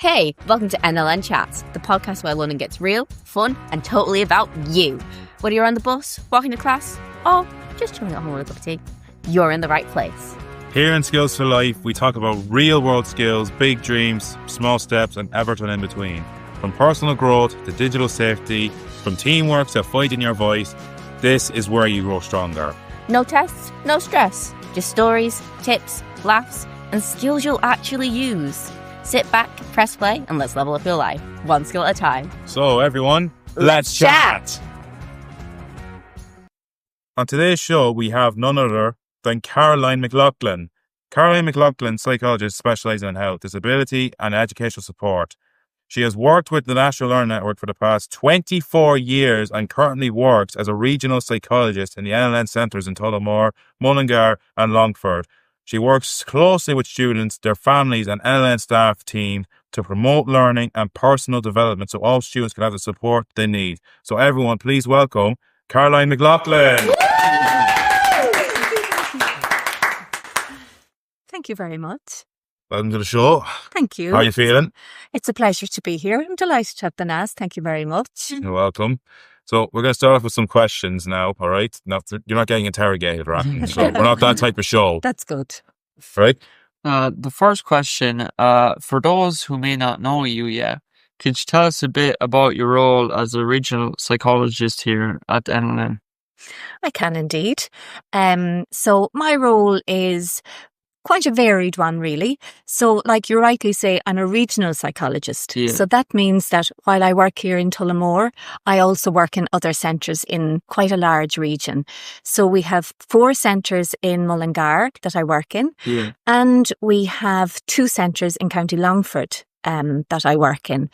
Hey, welcome to NLN Chats, the podcast where learning gets real, fun, and totally about you. Whether you're on the bus, walking to class, or just chilling at home with a cup of tea, you're in the right place. Here in Skills for Life, we talk about real-world skills, big dreams, small steps, and everything in between. From personal growth to digital safety, from teamwork to finding your voice, this is where you grow stronger. No tests, no stress, just stories, tips, laughs, and skills you'll actually use. Sit back, press play, and let's level up your life, one skill at a time. So everyone, let's chat! On today's show, we have none other than Caroline McLoughlin. Caroline McLoughlin, psychologist specialising in health, disability and educational support. She has worked with the National Learning Network for the past 24 years and currently works as a regional psychologist in the NLN centres in Tullamore, Mullingar and Longford. She works closely with students, their families and NLN staff team to promote learning and personal development so all students can have the support they need. So everyone, please welcome Caroline McLoughlin. Thank you very much. Welcome to the show. Thank you. How are you feeling? It's a pleasure to be here. I'm delighted to have been asked. Thank you very much. You're welcome. So we're going to start off with some questions now, all right? You're not getting interrogated, right? So we're not that type of show. That's good. Right? The first question, for those who may not know you yet, could you tell us a bit about your role as a regional psychologist here at NLN? I can indeed. So my role is quite a varied one, really. So like you rightly say, I'm a regional psychologist. Yeah. So that means that while I work here in Tullamore, I also work in other centres in quite a large region. So we have 4 centres in Mullingar that I work in, and we have 2 centres in County Longford that I work in.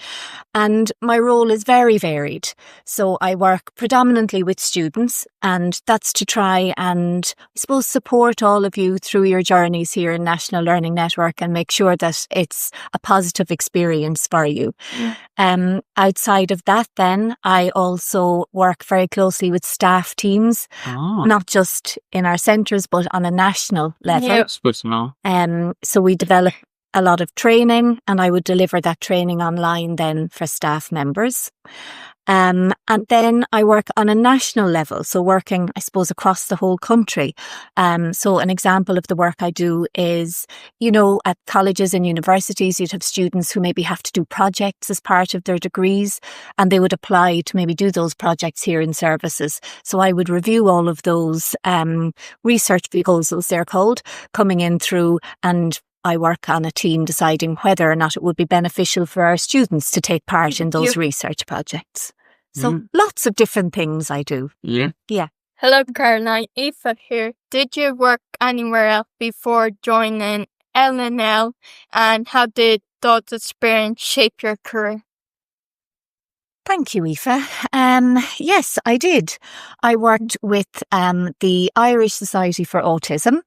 And my role is very varied. So I work predominantly with students, and that's to try and, I suppose, support all of you through your journeys here in National Learning Network and make sure that it's a positive experience for you. Outside of that, then, I also work very closely with staff teams, not just in our centres, but on a national level. Yeah, it's good to know. So we develop a lot of training, and I would deliver that training online then for staff members. And then I work on a national level, so working, I suppose, across the whole country. So an example of the work I do is, at colleges and universities, you'd have students who maybe have to do projects as part of their degrees, and they would apply to maybe do those projects here in services. So I would review all of those research proposals, they're called, coming in through, and I work on a team deciding whether or not it would be beneficial for our students to take part in those research projects. So lots of different things I do. Yeah. Hello, Caroline. Aoife here. Did you work anywhere else before joining LNL, and how did those experiences shape your career? Thank you, Aoife. Yes, I did. I worked with the Irish Society for Autism,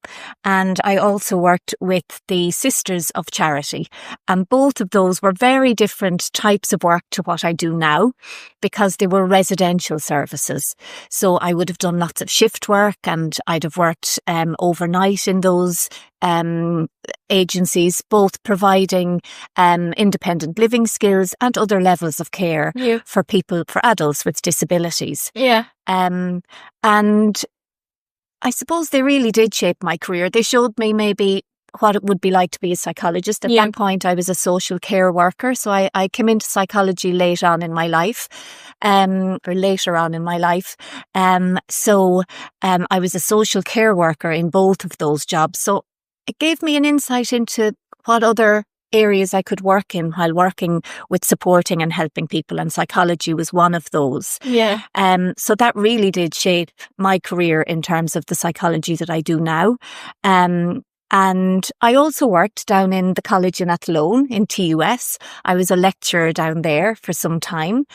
and I also worked with the Sisters of Charity. And both of those were very different types of work to what I do now, because they were residential services. So I would have done lots of shift work, and I'd have worked overnight in those agencies, both providing independent living skills and other levels of care for people, for adults with disabilities. And I suppose they really did shape my career. They showed me maybe what it would be like to be a psychologist. At that point, I was a social care worker. So I came into psychology later on in my life. So I was a social care worker in both of those jobs. So it gave me an insight into what other areas I could work in while working with supporting and helping people, and psychology was one of those. So that really did shape my career in terms of the psychology that I do now. And I also worked down in the college in Athlone in TUS. I was a lecturer down there for some time.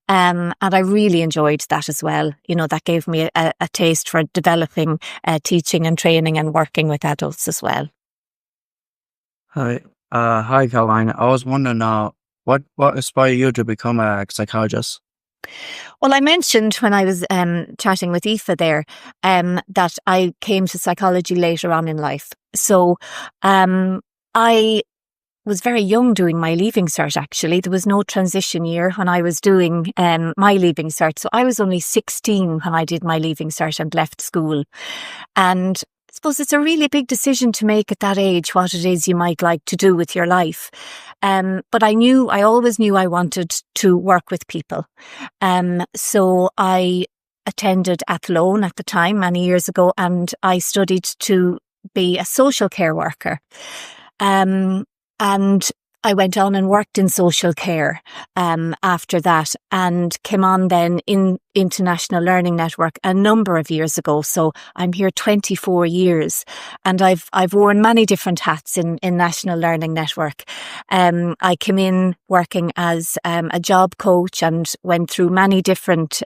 And I really enjoyed that as well. That gave me a taste for developing teaching and training and working with adults as well. Hi, Caroline. I was wondering, what inspired you to become a psychologist? Well, I mentioned when I was chatting with Aoife there that I came to psychology later on in life. So I was very young doing my Leaving Cert, actually. There was no transition year when I was doing my Leaving Cert. So I was only 16 when I did my Leaving Cert and left school. And I suppose it's a really big decision to make at that age, what it is you might like to do with your life. But I always knew I wanted to work with people. So I attended Athlone at the time, many years ago, and I studied to be a social care worker. And I went on and worked in social care after that, and came on then into National Learning Network a number of years ago. So I'm here 24 years, and I've worn many different hats in National Learning Network. I came in working as a job coach and went through many different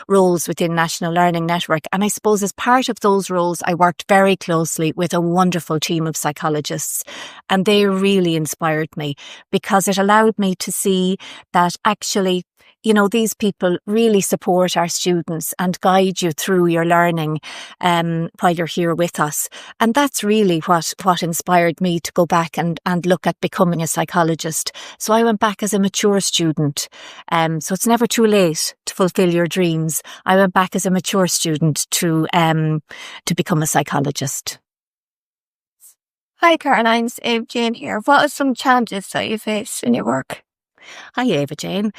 roles within National Learning Network. And I suppose as part of those roles, I worked very closely with a wonderful team of psychologists, and they really inspired me, because it allowed me to see that actually, these people really support our students and guide you through your learning while you're here with us. And that's really what inspired me to go back and look at becoming a psychologist. So I went back as a mature student. So it's never too late to fulfill your dreams. I went back as a mature student to become a psychologist. Hi, Caroline. It's Ava Jane here. What are some challenges that you face in your work? Hi, Ava Jane.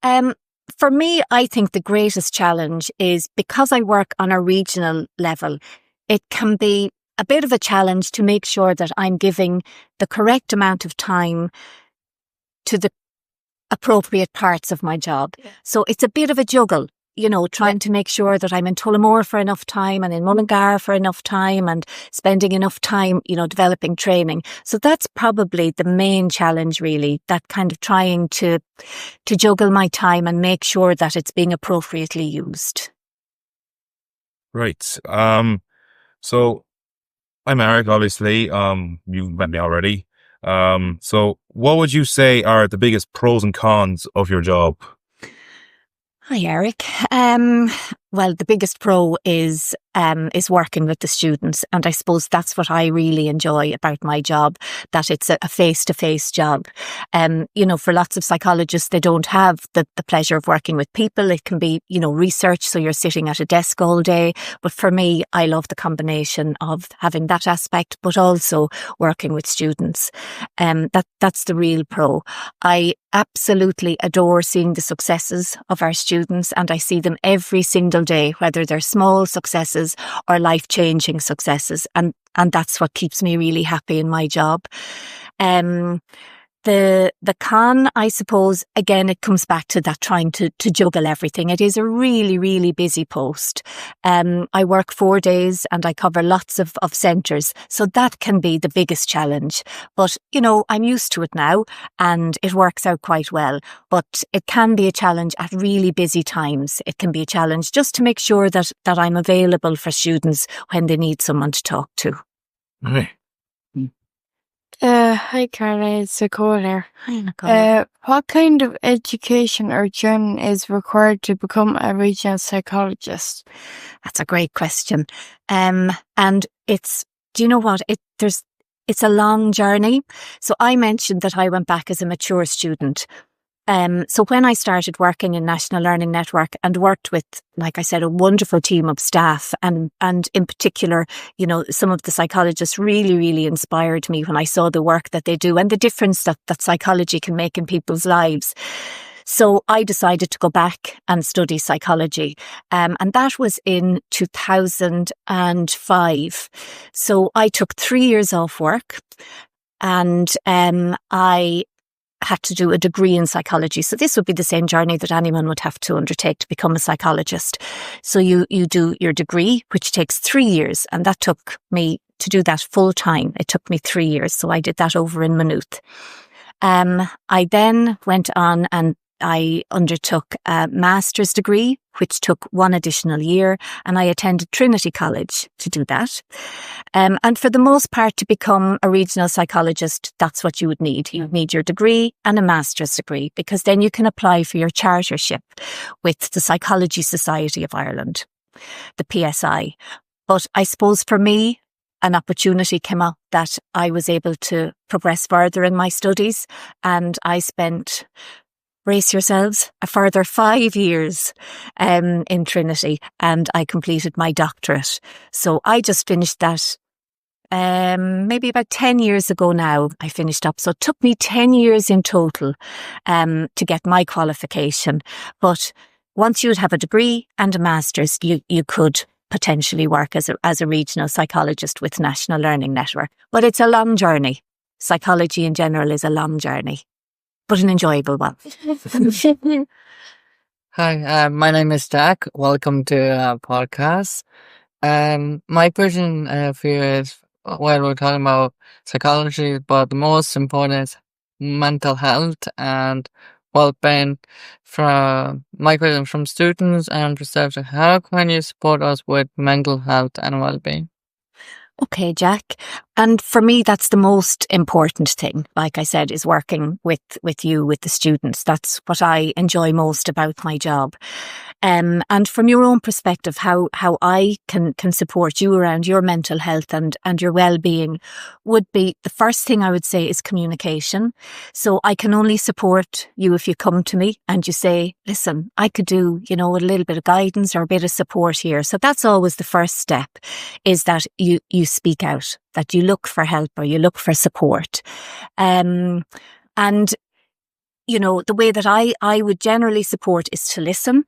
For me, I think the greatest challenge is, because I work on a regional level, it can be a bit of a challenge to make sure that I'm giving the correct amount of time to the appropriate parts of my job. So it's a bit of a juggle, trying to make sure that I'm in Tullamore for enough time and in Mullingar for enough time, and spending enough time, developing training. So that's probably the main challenge, really, that kind of trying to juggle my time and make sure that it's being appropriately used. Right. So I'm Eric, obviously. You've met me already. So what would you say are the biggest pros and cons of your job? Hi, Eric. Well, the biggest pro is working with the students, and I suppose that's what I really enjoy about my job, that it's a face-to-face job. For lots of psychologists, they don't have the pleasure of working with people. It can be, research, so you're sitting at a desk all day. But for me, I love the combination of having that aspect, but also working with students. That's the real pro. I absolutely adore seeing the successes of our students, and I see them every single day, whether they're small successes or life-changing successes, and that's what keeps me really happy in my job. The con, I suppose, again, it comes back to that trying to juggle everything. It is a really, really busy post. I work 4 days and I cover lots of centres. So that can be the biggest challenge. But, I'm used to it now and it works out quite well. But it can be a challenge at really busy times. It can be a challenge just to make sure that I'm available for students when they need someone to talk to. Okay. Hi, Caroline. It's Nicole here. Hi, Nicole. What kind of education or journey is required to become a regional psychologist? That's a great question. And it's, do you know what? It's a long journey. So I mentioned that I went back as a mature student. So when I started working in National Learning Network and worked with, like I said, a wonderful team of staff, and in particular, some of the psychologists really, really inspired me when I saw the work that they do and the difference that psychology can make in people's lives. So I decided to go back and study psychology. And that was in 2005. So I took 3 years off work, and I had to do a degree in psychology. So this would be the same journey that anyone would have to undertake to become a psychologist. So you do your degree, which takes 3 years. And that took me to do that full time. It took me 3 years. So I did that over in Maynooth. I then went on and I undertook a master's degree, which took 1 additional year, and I attended Trinity College to do that. And for the most part, to become a regional psychologist, that's what you would need. You would need your degree and a master's degree, because then you can apply for your chartership with the Psychology Society of Ireland, the PSI. But I suppose for me, an opportunity came up that I was able to progress further in my studies, and I spent, brace yourselves, a further 5 years in Trinity, and I completed my doctorate. So I just finished that maybe about 10 years ago now. I finished up. So it took me 10 years in total to get my qualification. But once you'd have a degree and a master's, you could potentially work as a regional psychologist with National Learning Network. But it's a long journey. Psychology in general is a long journey, but an enjoyable one. Hi, my name is Jack. Welcome to our podcast. My question for you is, well, we're talking about psychology, but the most important is mental health and well-being. From my question from students and researchers, how can you support us with mental health and well-being? Okay, Jack. And for me, that's the most important thing, like I said, is working with you, with the students. That's what I enjoy most about my job. And from your own perspective, how I can support you around your mental health and your well-being would be, the first thing I would say is communication. So I can only support you if you come to me and you say, listen, I could do, a little bit of guidance or a bit of support here. So that's always the first step, is that you speak out, that you look for help or you look for support. And the way that I would generally support is to listen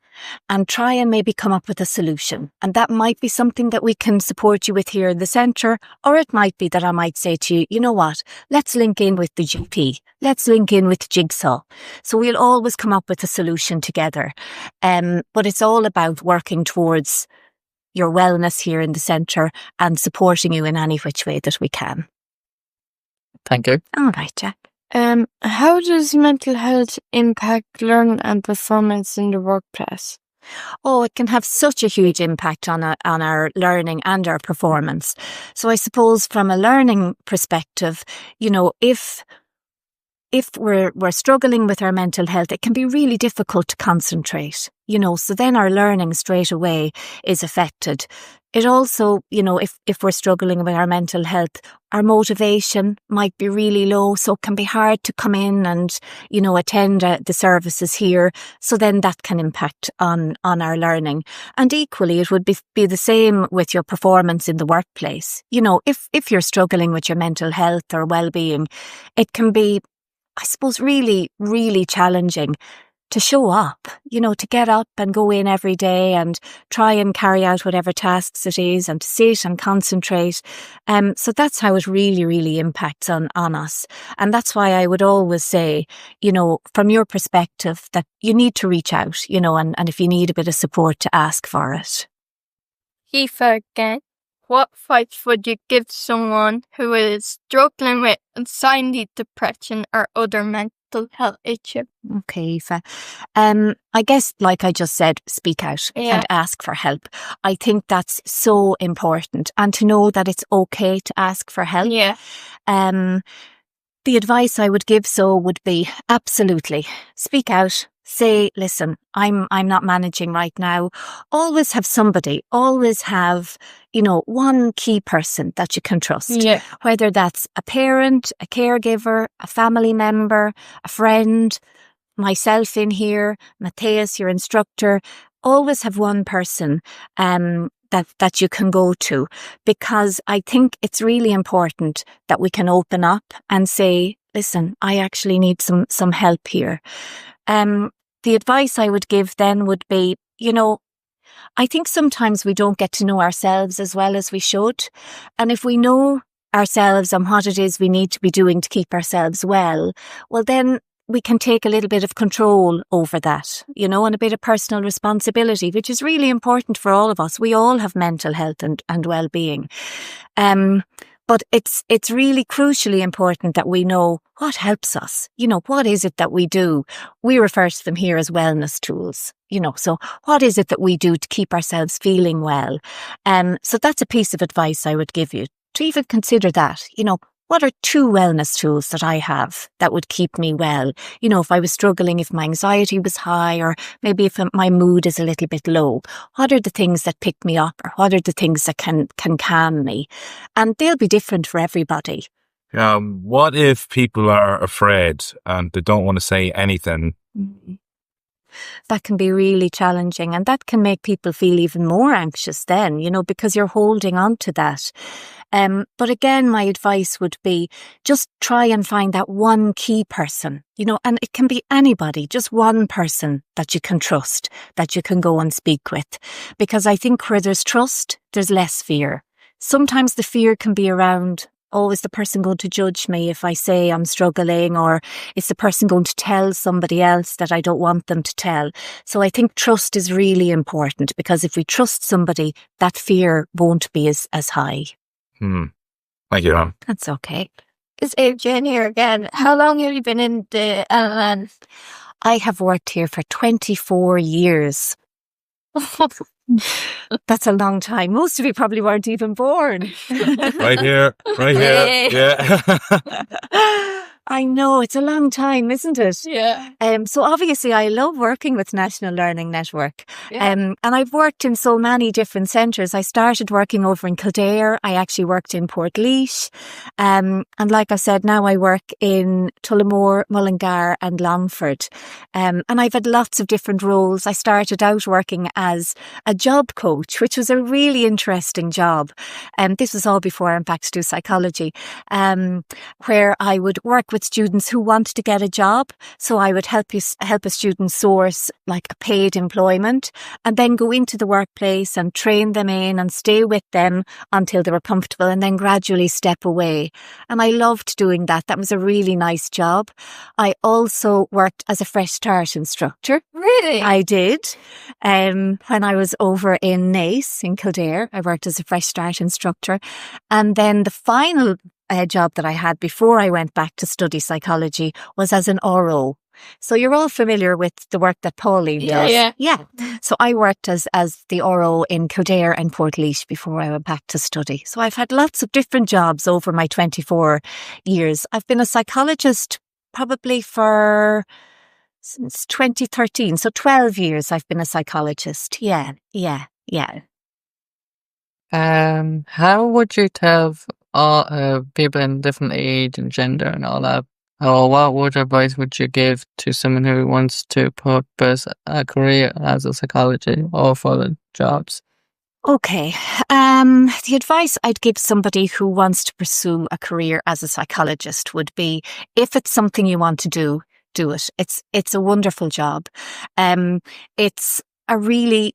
and try and maybe come up with a solution. And that might be something that we can support you with here in the centre, or it might be that I might say to you, you know what, let's link in with the GP. Let's link in with Jigsaw. So we'll always come up with a solution together. But it's all about working towards your wellness here in the centre and supporting you in any which way that we can. Thank you. All right, Jack. How does mental health impact learning and performance in the workplace? Oh, it can have such a huge impact on our learning and our performance. So I suppose from a learning perspective, if we're struggling with our mental health, it can be really difficult to concentrate, so then our learning straight away is affected. It also, if we're struggling with our mental health, our motivation might be really low, so it can be hard to come in and, attend the services here. So then that can impact on our learning. And equally, it would be the same with your performance in the workplace. If you're struggling with your mental health or well-being, it can be, I suppose, really, really challenging to show up, to get up and go in every day and try and carry out whatever tasks it is and to sit and concentrate. So that's how it really, really impacts on us. And that's why I would always say, from your perspective, that you need to reach out, and if you need a bit of support, to ask for it. Aoife again. What advice would you give someone who is struggling with anxiety, depression, or other mental health issues? Okay, Aoife. I guess, like I just said, speak out and ask for help. I think that's so important, and to know that it's okay to ask for help. Yeah. The advice I would give would be absolutely speak out. Say, listen, I'm not managing right now. Always have somebody, always have, one key person that you can trust. Yeah. Whether that's a parent, a caregiver, a family member, a friend, myself in here, Matthias, your instructor. Always have one person that you can go to, because I think it's really important that we can open up and say, listen, I actually need some help here. The advice I would give then would be, I think sometimes we don't get to know ourselves as well as we should. And if we know ourselves and what it is we need to be doing to keep ourselves well then we can take a little bit of control over that, and a bit of personal responsibility, which is really important for all of us. We all have mental health and well-being. But it's really crucially important that we know what helps us. What is it that we do? We refer to them here as wellness tools. So what is it that we do to keep ourselves feeling well? So that's a piece of advice I would give you, to even consider that. what are 2 wellness tools that I have that would keep me well? You know, if I was struggling, if my anxiety was high, or maybe if my mood is a little bit low, what are the things that pick me up, or what are the things that can calm me? And they'll be different for everybody. What if people are afraid and they don't want to say anything? That can be really challenging, and that can make people feel even more anxious then, you know, because you're holding on to that. But again, my advice would be just try and find that one key person, you know, and it can be anybody, just one person that you can trust, that you can go and speak with. Because I think where there's trust, there's less fear. Sometimes the fear can be around, oh, is the person going to judge me if I say I'm struggling, or is the person going to tell somebody else that I don't want them to tell? So I think trust is really important, because if we trust somebody, that fear won't be as high. Thank you, Anne. That's okay. It's Jen here again. How long have you been in the NLN? I have worked here for 24 years. That's a long time. Most of you probably weren't even born. Right here. Yeah. I know, it's a long time, isn't it? Yeah. So obviously I love working with National Learning Network. Yeah. And I've worked in so many different centres. I started working over in Kildare. I actually worked in Portlaoise. And like I said, now I work in Tullamore, Mullingar and Longford. And I've had lots of different roles. I started out working as a job coach, which was a really interesting job. This was all before I went back to do psychology, where I would work with students who wanted to get a job. So I would help a student source like a paid employment, and then go into the workplace and train them in and stay with them until they were comfortable, and then gradually step away. And I loved doing that. That was a really nice job. I also worked as a Fresh Start instructor. Really? I did. When I was over in Naas in Kildare, I worked as a Fresh Start instructor. And then the final job that I had before I went back to study psychology was as an RO. So you're all familiar with the work that Pauline does. Yeah. So I worked as the RO in Kildare and Portlaoise before I went back to study. So I've had lots of different jobs over my 24 years. I've been a psychologist probably since 2013. So 12 years I've been a psychologist. Yeah. How would you tell all people in different age and gender and all that, or what advice would you give to someone who wants to pursue a career as a psychologist or for the jobs? Okay. The advice I'd give somebody who wants to pursue a career as a psychologist would be, if it's something you want to do it. It's a wonderful job. It's a really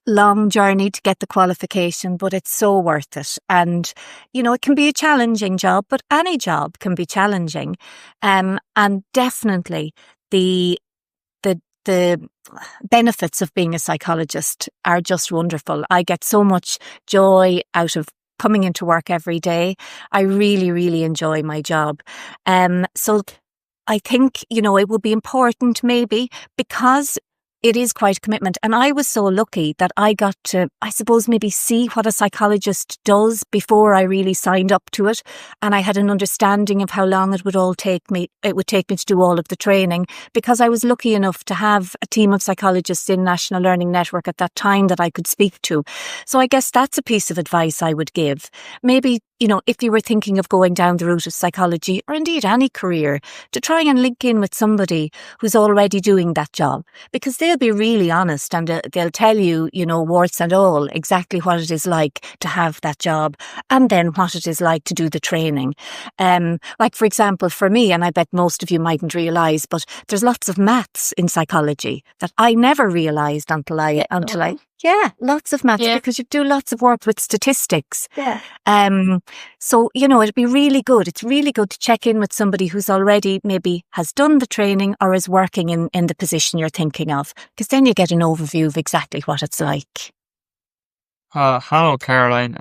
long journey to get the qualification, but it's so worth it. And, you know, it can be a challenging job, but any job can be challenging. And definitely the benefits of being a psychologist are just wonderful. I get so much joy out of coming into work every day. I really, really enjoy my job. So I think, you know, it would be important maybe, because it is quite a commitment. And I was so lucky that I got to, I suppose, maybe see what a psychologist does before I really signed up to it. And I had an understanding of how long it would take me to do all of the training, because I was lucky enough to have a team of psychologists in National Learning Network at that time that I could speak to. So I guess that's a piece of advice I would give. Maybe, you know, if you were thinking of going down the route of psychology, or indeed any career, to try and link in with somebody who's already doing that job, because they'll be really honest and they'll tell you, you know, warts and all, exactly what it is like to have that job, and then what it is like to do the training. Like, for example, for me, and I bet most of you mightn't realise, but there's lots of maths in psychology that I never realised until I lots of maths, because you do lots of work with statistics. Yeah. So, you know, it'd be really good. It's really good to check in with somebody who's already maybe has done the training or is working in the position you're thinking of, because then you get an overview of exactly what it's like. Hello, Caroline.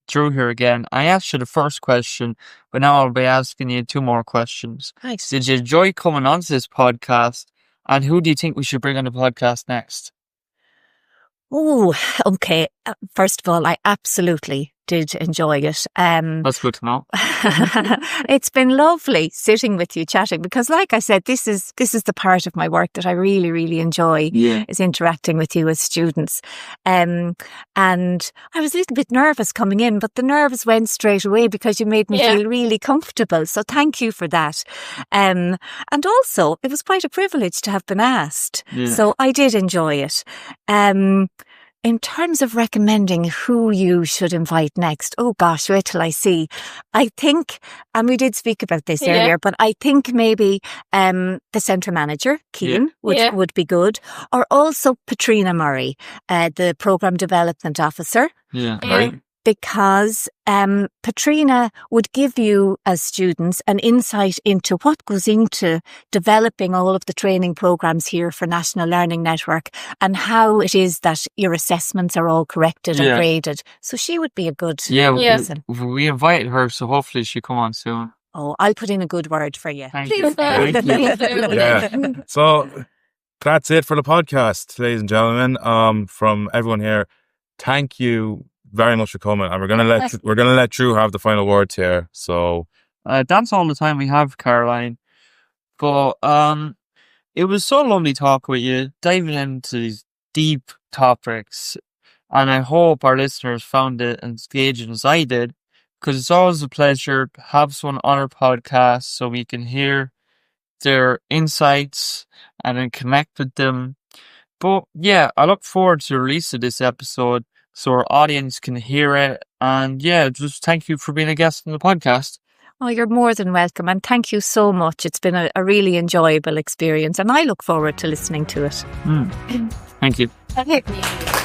Drew here again. I asked you the first question, but now I'll be asking you 2 more questions. Nice. Did you enjoy coming onto this podcast? And who do you think we should bring on the podcast next? Oh, okay. First of all, I absolutely did enjoy it. That's good to know. It's been lovely sitting with you chatting because, like I said, this is the part of my work that I really, really enjoy, is interacting with you as students. And I was a little bit nervous coming in, but the nerves went straight away because you made me feel really comfortable. So thank you for that. And also, it was quite a privilege to have been asked. Yeah. So I did enjoy it. In terms of recommending who you should invite next, oh gosh, wait till I see. I think, and we did speak about this earlier, but I think maybe the centre manager, Keelan, would be good. Or also Patrina Murray, the programme development officer. Yeah, right. Because Patrina would give you as students an insight into what goes into developing all of the training programmes here for National Learning Network and how it is that your assessments are all corrected and graded. So she would be a good person. We invited her, so hopefully she'll come on soon. Oh, I'll put in a good word for you. Thank you. So that's it for the podcast, ladies and gentlemen. From everyone here, thank you very much for coming, and we're gonna let Drew have the final words here. So that's all the time we have, Caroline. But it was so lovely talking with you, diving into these deep topics, and I hope our listeners found it engaging as I did, because it's always a pleasure to have someone on our podcast so we can hear their insights and then connect with them. But yeah, I look forward to the release of this episode so our audience can hear it. And yeah, just thank you for being a guest on the podcast. Oh, you're more than welcome. And thank you so much. It's been a really enjoyable experience. And I look forward to listening to it. Thank you. Thank you.